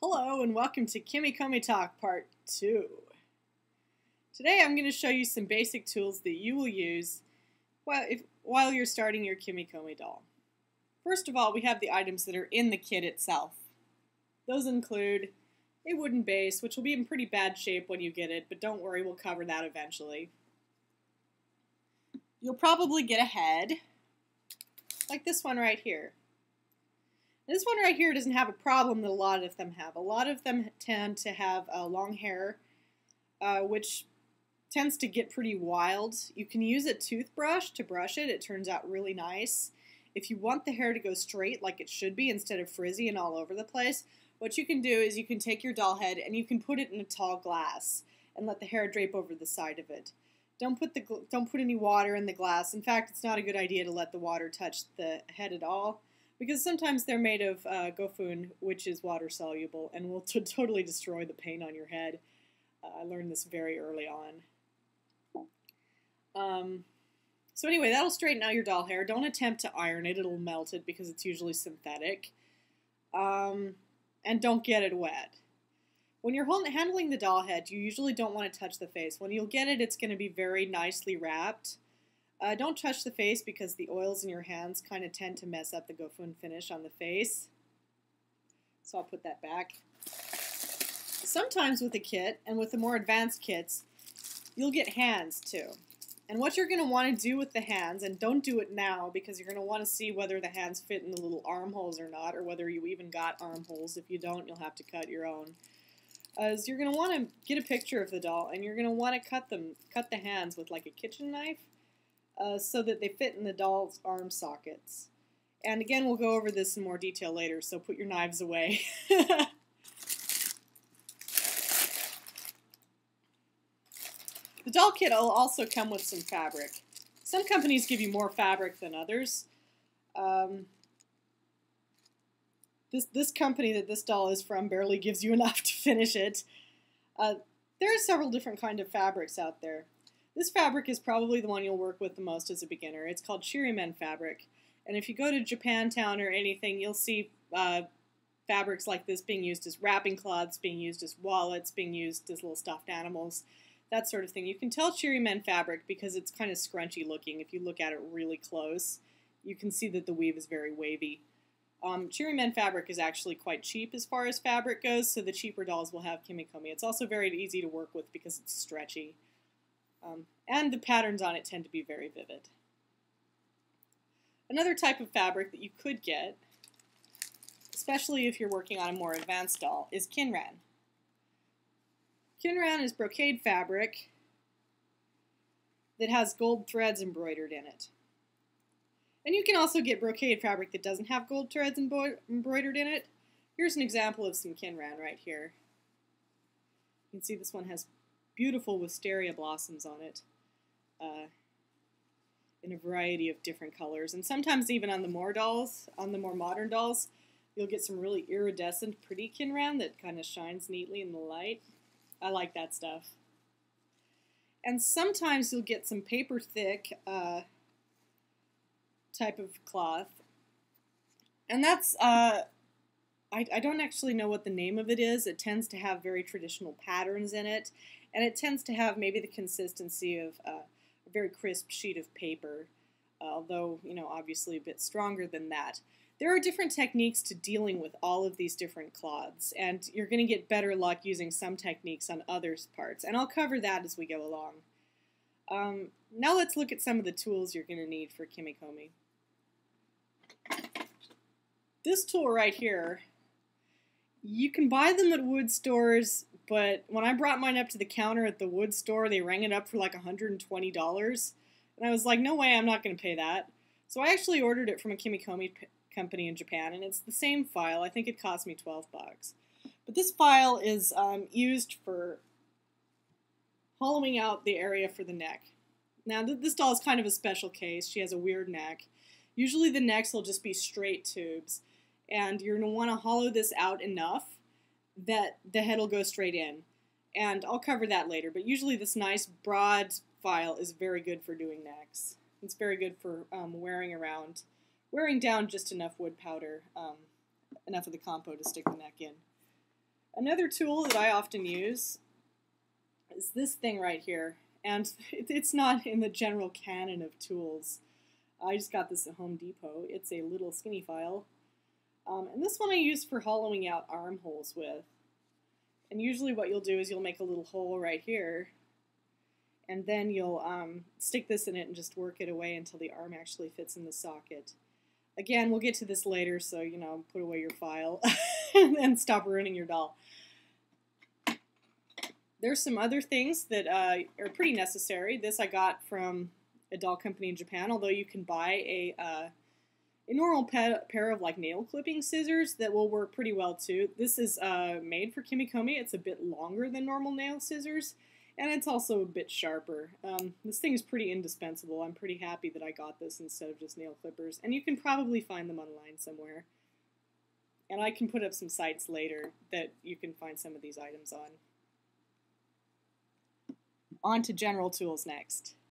Hello and welcome to Kimekomi Talk Part 2. Today I'm going to show you some basic tools that you will use while you're starting your Kimekomi doll. First of all, we have the items that are in the kit itself. Those include a wooden base, which will be in pretty bad shape when you get it, but don't worry, we'll cover that eventually. You'll probably get a head, like this one right here. This one right here doesn't have a problem that a lot of them have. A lot of them tend to have long hair, which tends to get pretty wild. You can use a toothbrush to brush it. It turns out really nice. If you want the hair to go straight like it should be instead of frizzy and all over the place, what you can do is you can take your doll head and you can put it in a tall glass and let the hair drape over the side of it. Don't put any water in the glass. In fact, it's not a good idea to let the water touch the head at all, because sometimes they're made of gofun, which is water soluble, and will totally destroy the paint on your head. I learned this very early on. So anyway, that'll straighten out your doll hair. Don't attempt to iron it, it'll melt it because it's usually synthetic. And don't get it wet. When you're handling the doll head, you usually don't want to touch the face. When you'll get it, it's going to be very nicely wrapped. Don't touch the face because the oils in your hands kind of tend to mess up the gofun finish on the face. So I'll put that back. Sometimes with a kit, and with the more advanced kits, you'll get hands too. And what you're going to want to do with the hands, and don't do it now because you're going to want to see whether the hands fit in the little armholes or not, or whether you even got armholes. If you don't, you'll have to cut your own. Is you're going to want to get a picture of the doll, and you're going to want to cut the hands with like a kitchen knife. So that they fit in the doll's arm sockets. And again, we'll go over this in more detail later, so put your knives away. The doll kit will also come with some fabric. Some companies give you more fabric than others. This company that this doll is from barely gives you enough to finish it. There are several different kinds of fabrics out there. This fabric is probably the one you'll work with the most as a beginner. It's called Shirimen fabric. And if you go to Japantown or anything, you'll see fabrics like this being used as wrapping cloths, being used as wallets, being used as little stuffed animals, that sort of thing. You can tell Shirimen fabric because it's kind of scrunchy looking. If you look at it really close, you can see that the weave is very wavy. Shirimen fabric is actually quite cheap as far as fabric goes, so the cheaper dolls will have Kimekomi. It's also very easy to work with because it's stretchy. And the patterns on it tend to be very vivid. Another type of fabric that you could get, especially if you're working on a more advanced doll, is kinran. Kinran is brocade fabric that has gold threads embroidered in it. And you can also get brocade fabric that doesn't have gold threads embroidered in it. Here's an example of some kinran right here. You can see this one has beautiful wisteria blossoms on it in a variety of different colors. And sometimes even on the more modern dolls, you'll get some really iridescent, pretty kinran that kind of shines neatly in the light. I like that stuff. And sometimes you'll get some paper thick type of cloth. And that's, I don't actually know what the name of it is. It tends to have very traditional patterns in it. And it tends to have maybe the consistency of a very crisp sheet of paper, although, obviously a bit stronger than that. There are different techniques to dealing with all of these different cloths, and you're going to get better luck using some techniques on other parts, and I'll cover that as we go along. Now let's look at some of the tools you're going to need for Kimekomi. This tool right here, you can buy them at wood stores, but when I brought mine up to the counter at the wood store, they rang it up for like $120. And I was like, no way, I'm not going to pay that. So I actually ordered it from a Kimekomi company in Japan, and it's the same file. I think it cost me 12 bucks. But this file is used for hollowing out the area for the neck. Now, this doll is kind of a special case. She has a weird neck. Usually the necks will just be straight tubes. And you're going to want to hollow this out enough that the head will go straight in. And I'll cover that later, but usually this nice broad file is very good for doing necks. It's very good for wearing down just enough wood powder, enough of the compo to stick the neck in. Another tool that I often use is this thing right here. And it's not in the general canon of tools. I just got this at Home Depot. It's a little skinny file. And this one I use for hollowing out armholes with. And usually what you'll do is you'll make a little hole right here. And then you'll stick this in it and just work it away until the arm actually fits in the socket. Again, we'll get to this later, so, you know, put away your file and stop ruining your doll. There's some other things that are pretty necessary. This I got from a doll company in Japan, although you can buy a normal pair of like nail clipping scissors that will work pretty well too. This is made for Kimekomi. It's a bit longer than normal nail scissors, and it's also a bit sharper. This thing is pretty indispensable. I'm pretty happy that I got this instead of just nail clippers, and you can probably find them online somewhere. And I can put up some sites later that you can find some of these items on. On to general tools next.